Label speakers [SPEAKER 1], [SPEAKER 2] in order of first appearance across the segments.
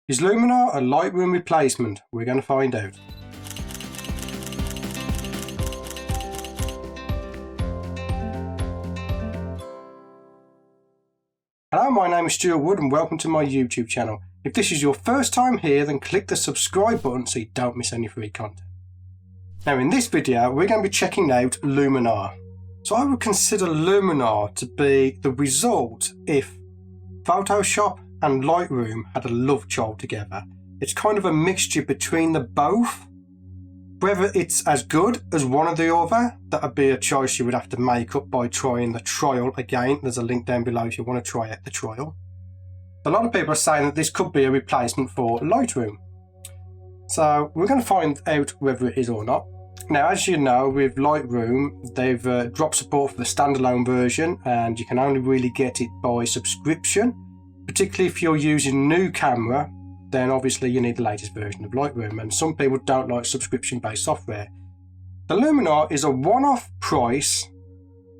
[SPEAKER 1] Is Luminar a Lightroom replacement? We're going to find out. Hello, my name is Stuart Wood and welcome to my YouTube channel. If this is your first time here, then click the subscribe button so you don't miss any free content. Now in this video, we're going to be checking out Luminar. So I would consider Luminar to be the result if Photoshop and Lightroom had a love child together. It's kind of a mixture between the both. Whether it's as good as one or the other, that would be a choice you would have to make up by trying the trial again. There's a link down below if you want to try out the trial. A lot of people are saying that this could be a replacement for Lightroom. So we're going to find out whether it is or not. Now, as you know, with Lightroom, they've dropped support for the standalone version, and you can only really get it by subscription. Particularly if you're using a new camera, then obviously you need the latest version of Lightroom, and some people don't like subscription-based software. The Luminar is a one-off price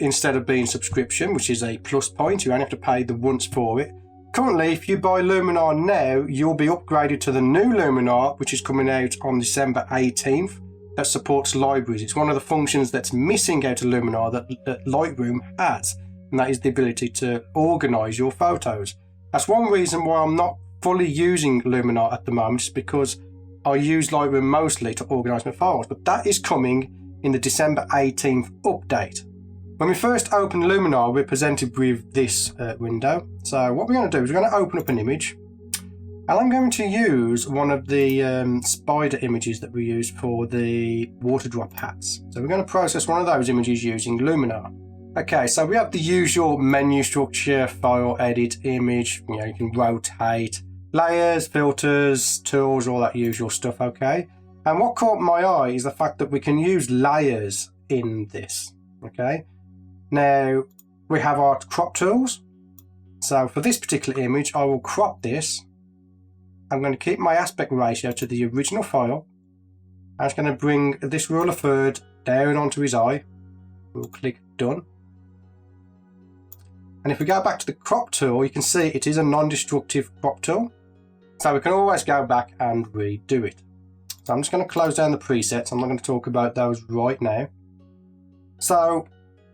[SPEAKER 1] instead of being subscription, which is a plus point. You only have to pay the once for it. Currently, if you buy Luminar now, you'll be upgraded to the new Luminar, which is coming out on December 18th, that supports libraries. It's one of the functions that's missing out of Luminar that Lightroom has, and that is the ability to organise your photos. That's one reason why I'm not fully using Luminar at the moment, is because I use Lightroom mostly to organise my files, but that is coming in the December 18th update. When we first open Luminar, we're presented with this window. So what we're going to do is we're going to open up an image, and I'm going to use one of the spider images that we use for the water drop hats. So we're going to process one of those images using Luminar. Okay, so we have the usual menu structure, file, edit, image, you can rotate, layers, filters, tools, all that usual stuff, okay? And what caught my eye is the fact that we can use layers in this, okay? Now, we have our crop tools. So for this particular image, I will crop this. I'm going to keep my aspect ratio to the original file. I'm just going to bring this rule of third down onto his eye. We'll click done. And if we go back to the crop tool, you can see it is a non-destructive crop tool. So we can always go back and redo it. So I'm just going to close down the presets. I'm not going to talk about those right now. So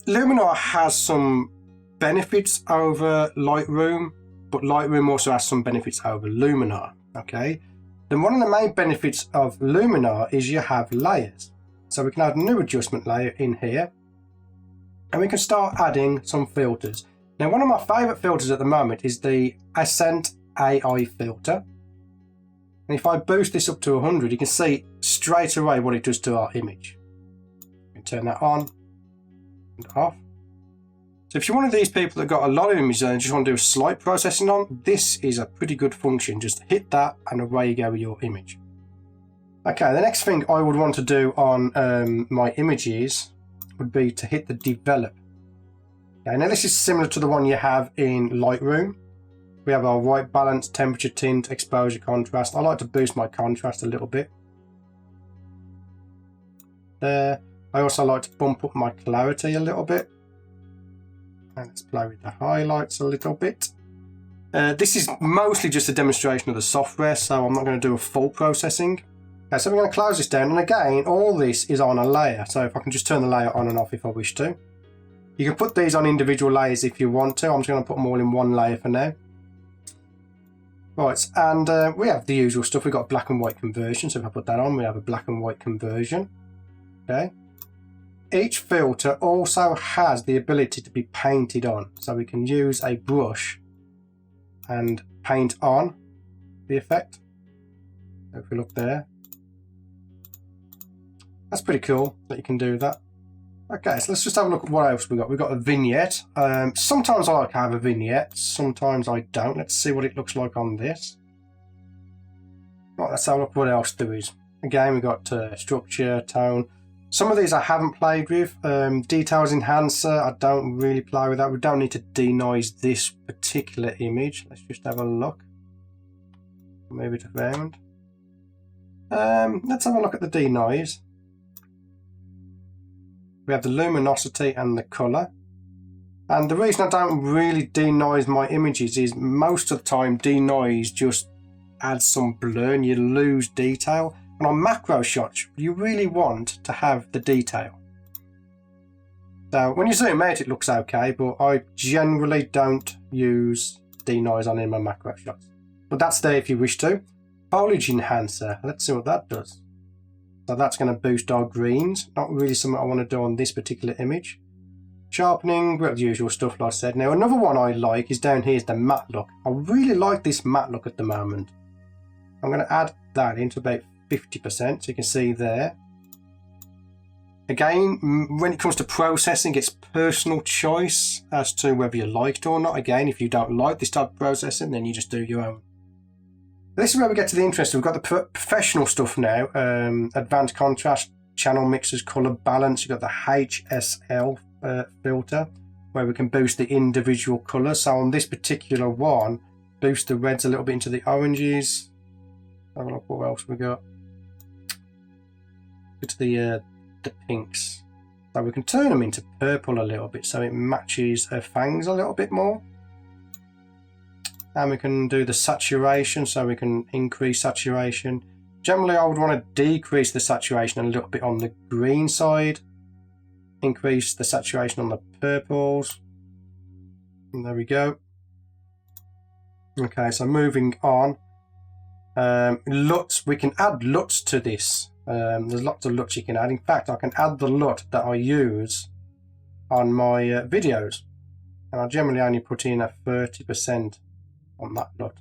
[SPEAKER 1] Luminar has some benefits over Lightroom, but Lightroom also has some benefits over Luminar. Okay. Then one of the main benefits of Luminar is you have layers. So we can add a new adjustment layer in here, and we can start adding some filters. Now, one of my favourite filters at the moment is the Ascent AI filter. And if I boost this up to 100, you can see straight away what it does to our image. You can turn that on and off. So if you're one of these people that got a lot of images and just want to do a slight processing on, this is a pretty good function. Just hit that and away you go with your image. Okay, the next thing I would want to do on my images would be to hit the develop. Okay, now this is similar to the one you have in Lightroom. We have our white balance, temperature, tint, exposure, contrast. I like to boost my contrast a little bit. There. I also like to bump up my clarity a little bit. And let's play with the highlights a little bit. This is mostly just a demonstration of the software, so I'm not going to do a full processing. Okay, so we're going to close this down, and again, all this is on a layer. So if I can just turn the layer on and off if I wish to. You can put these on individual layers if you want to. I'm just going to put them all in one layer for now. Right, and we have the usual stuff. We've got black and white conversion. So if I put that on, we have a black and white conversion. Okay. Each filter also has the ability to be painted on. So we can use a brush and paint on the effect. So if we look there, that's pretty cool that you can do that. Okay, so let's just have a look at what else we got. We've got a vignette. Sometimes I like to have a vignette, sometimes I don't. Let's see what it looks like on this. Right, let's have a look at what else there is. Again, we've got structure, tone. Some of these I haven't played with. Details enhancer, I don't really play with that. We don't need to denoise this particular image. Let's just have a look. Move it around. Let's have a look at the denoise. We have the luminosity and the colour. And the reason I don't really denoise my images is most of the time denoise just adds some blur and you lose detail. And on macro shots, you really want to have the detail. So when you zoom out, it looks okay, but I generally don't use denoise on in my macro shots. But that's there if you wish to. Foliage enhancer, let's see what that does. So that's going to boost our greens. Not really something I want to do on this particular image. Sharpening, well, the usual stuff like I said. Now another one I like is down here is the matte look. I really like this matte look at the moment. I'm going to add that into about 50%, so you can see there. Again, when it comes to processing, it's personal choice as to whether you like it or not. Again, if you don't like this type of processing, then you just do your own. This is where we get to the interesting. We've got the professional stuff now. Advanced contrast, channel mixers, color balance. You've got the HSL filter, where we can boost the individual colors. So on this particular one, boost the reds a little bit into the oranges. Have a look what else we got. Go to the pinks. So we can turn them into purple a little bit so it matches her fangs a little bit more. And we can do the saturation, so we can increase saturation. Generally, I would want to decrease the saturation a little bit on the green side. Increase the saturation on the purples. And there we go. Okay, so moving on. LUTs, we can add LUTs to this. There's lots of LUTs you can add. In fact, I can add the LUT that I use on my videos. And I generally only put in a 30% on that LUT.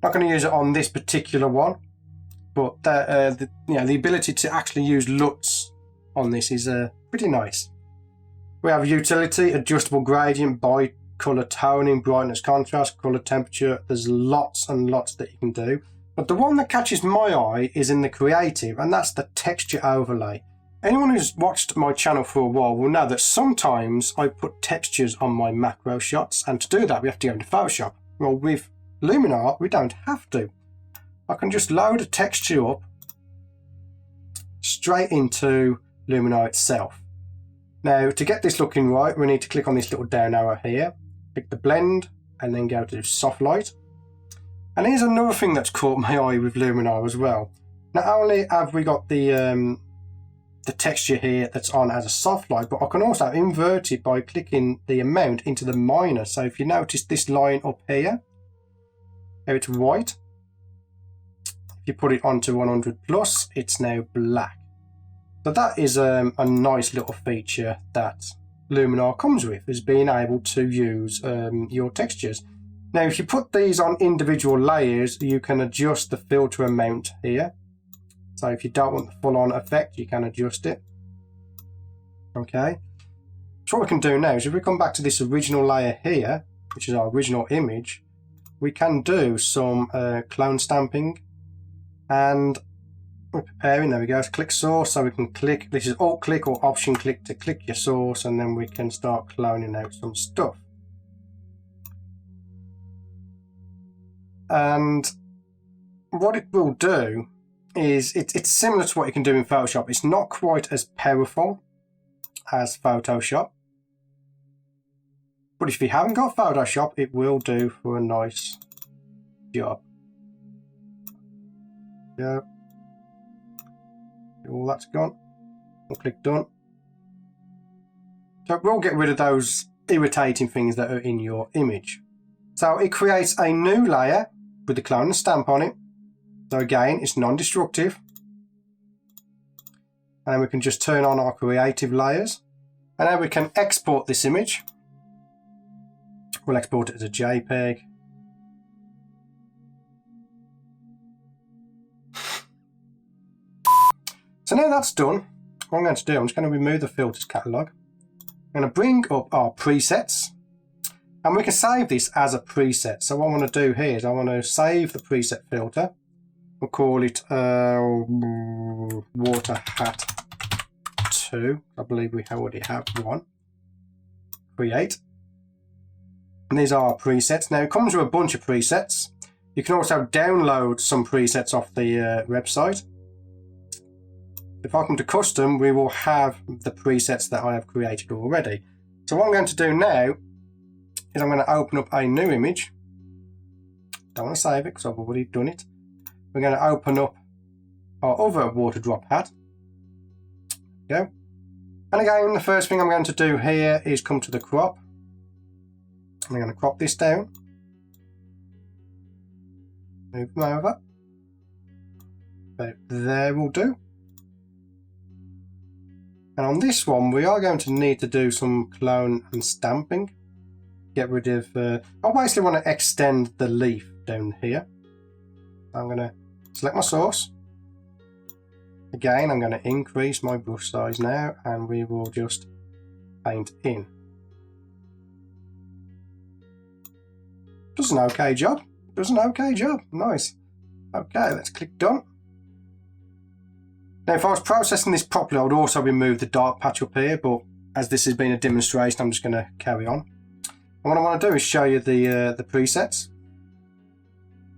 [SPEAKER 1] Not going to use it on this particular one, but the ability to actually use LUTs on this is pretty nice. We have utility, adjustable gradient, by color toning, brightness, contrast, color temperature. There's lots and lots that you can do. But the one that catches my eye is in the creative, and that's the texture overlay. Anyone who's watched my channel for a while will know that sometimes I put textures on my macro shots, and to do that we have to go into Photoshop. Well, with Luminar we don't have to. I can just load a texture up straight into Luminar itself. Now to get this looking right, we need to click on this little down arrow here, click the blend, and then go to soft light. And here's another thing that's caught my eye with Luminar as well. Not only have we got the texture here that's on as a soft light, but I can also invert it by clicking the amount into the minus. So if you notice this line up here, how it's white, if you put it onto 100 plus, it's now black. So that is a nice little feature that Luminar comes with, is being able to use your textures. Now if you put these on individual layers, you can adjust the filter amount here. So if you don't want the full-on effect, you can adjust it. Okay. So what we can do now is if we come back to this original layer here, which is our original image, we can do some clone stamping. And we're preparing, there we go, click source, so we can click, this is alt click or option click to click your source, and then we can start cloning out some stuff. And what it will do is it's similar to what you can do in Photoshop. It's not quite as powerful as Photoshop, but if you haven't got Photoshop, it will do for a nice job. Yeah, all that's gone. I'll click done. So it will get rid of those irritating things that are in your image. So it creates a new layer with the clone and stamp on it. So again, it's non-destructive. And then we can just turn on our creative layers. And now we can export this image. We'll export it as a JPEG. So now that's done, what I'm going to do, I'm just going to remove the filters catalog. I'm going to bring up our presets. And we can save this as a preset. So what I want to do here is I want to save the preset filter. We'll call it Water Hat 2. I believe we already have one. Create. And these are our presets. Now it comes with a bunch of presets. You can also download some presets off the website. If I come to custom, we will have the presets that I have created already. So what I'm going to do now is I'm going to open up a new image Don't want to save it because I've already done it. We're going to open up our other water drop hat. There we go. And again, the first thing I'm going to do here is come to the crop. I'm going to crop this down. Move them over. About there will do. And on this one, we are going to need to do some clone and stamping. Get rid of... I basically want to extend the leaf down here. I'm going to select my source. Again, I'm going to increase my brush size now, and we will just paint in. Does an okay job. Does an okay job. Nice. Okay, let's click done. Now, if I was processing this properly, I would also remove the dark patch up here, but as this has been a demonstration, I'm just going to carry on. And what I want to do is show you the presets.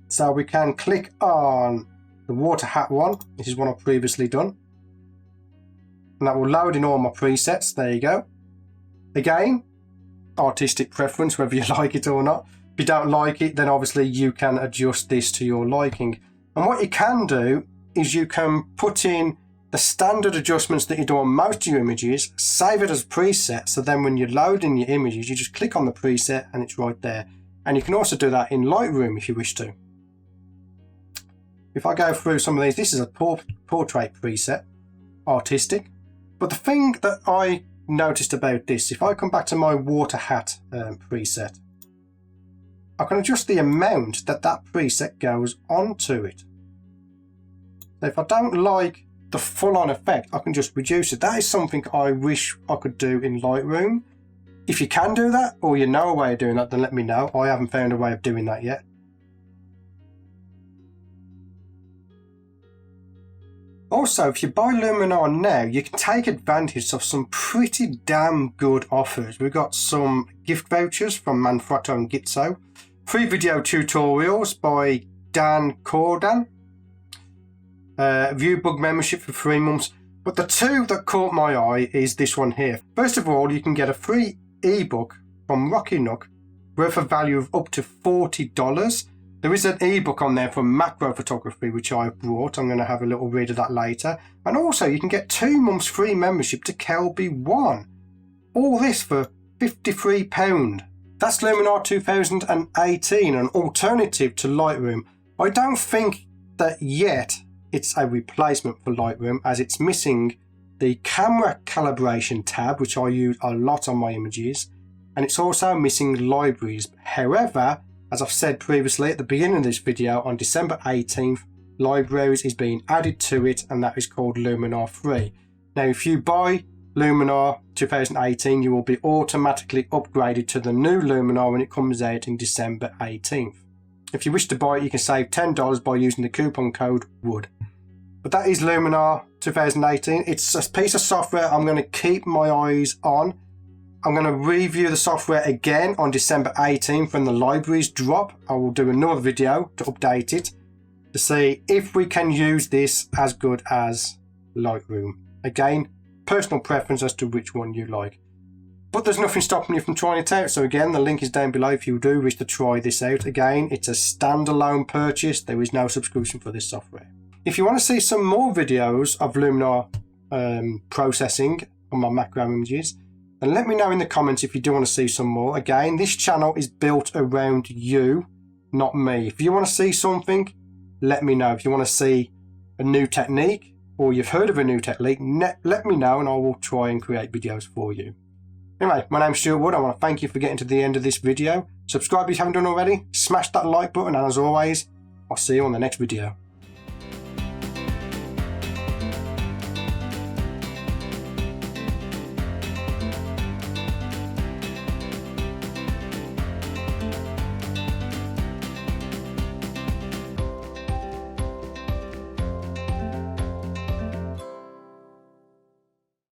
[SPEAKER 1] So we can click on the water hat one. This is one I've previously done. And that will load in all my presets. There you go. Again, artistic preference, whether you like it or not. If you don't like it, then obviously you can adjust this to your liking. And what you can do is you can put in the standard adjustments that you do on most of your images, save it as a preset, so then when you're loading your images, you just click on the preset and it's right there. And you can also do that in Lightroom if you wish to. If I go through some of these, this is a portrait preset, artistic. But the thing that I noticed about this, if I come back to my water hat preset, I can adjust the amount that that preset goes onto it. So if I don't like the full-on effect, I can just reduce it. That is something I wish I could do in Lightroom. If you can do that, or you know a way of doing that, then let me know. I haven't found a way of doing that yet. Also, if you buy Luminar now, you can take advantage of some pretty damn good offers. We've got some gift vouchers from Manfrotto and Gitzo, free video tutorials by Dan Cordan, Viewbug membership for 3 months. But the two that caught my eye is this one here. First of all, you can get a free ebook from Rocky Nook worth a value of up to $40. There is an ebook on there from macro photography, which I brought. I'm going to have a little read of that later. And also, you can get 2 months free membership to Kelby One. All this for £53. That's Luminar 2018, an alternative to Lightroom. I don't think that yet it's a replacement for Lightroom, as it's missing the camera calibration tab, which I use a lot on my images, and it's also missing libraries. However, as I've said previously at the beginning of this video, on December 18th, libraries is being added to it, and that is called Luminar 3. Now, if you buy Luminar 2018, you will be automatically upgraded to the new Luminar when it comes out in December 18th. If you wish to buy it, you can save $10 by using the coupon code WOOD. But that is Luminar 2018. It's a piece of software I'm going to keep my eyes on. I'm going to review the software again on December 18th when the libraries drop. I will do another video to update it to see if we can use this as good as Lightroom. Again, personal preference as to which one you like. But there's nothing stopping you from trying it out. So again, the link is down below if you do wish to try this out. Again, it's a standalone purchase. There is no subscription for this software. If you want to see some more videos of Luminar processing on my macro images, then let me know in the comments if you do want to see some more. Again, this channel is built around you, not me. If you want to see something, let me know. If you want to see a new technique, or you've heard of a new technique, let me know and I will try and create videos for you. Anyway, my name's Stuart Wood. I want to thank you for getting to the end of this video. Subscribe if you haven't done already. Smash that like button, and as always, I'll see you on the next video.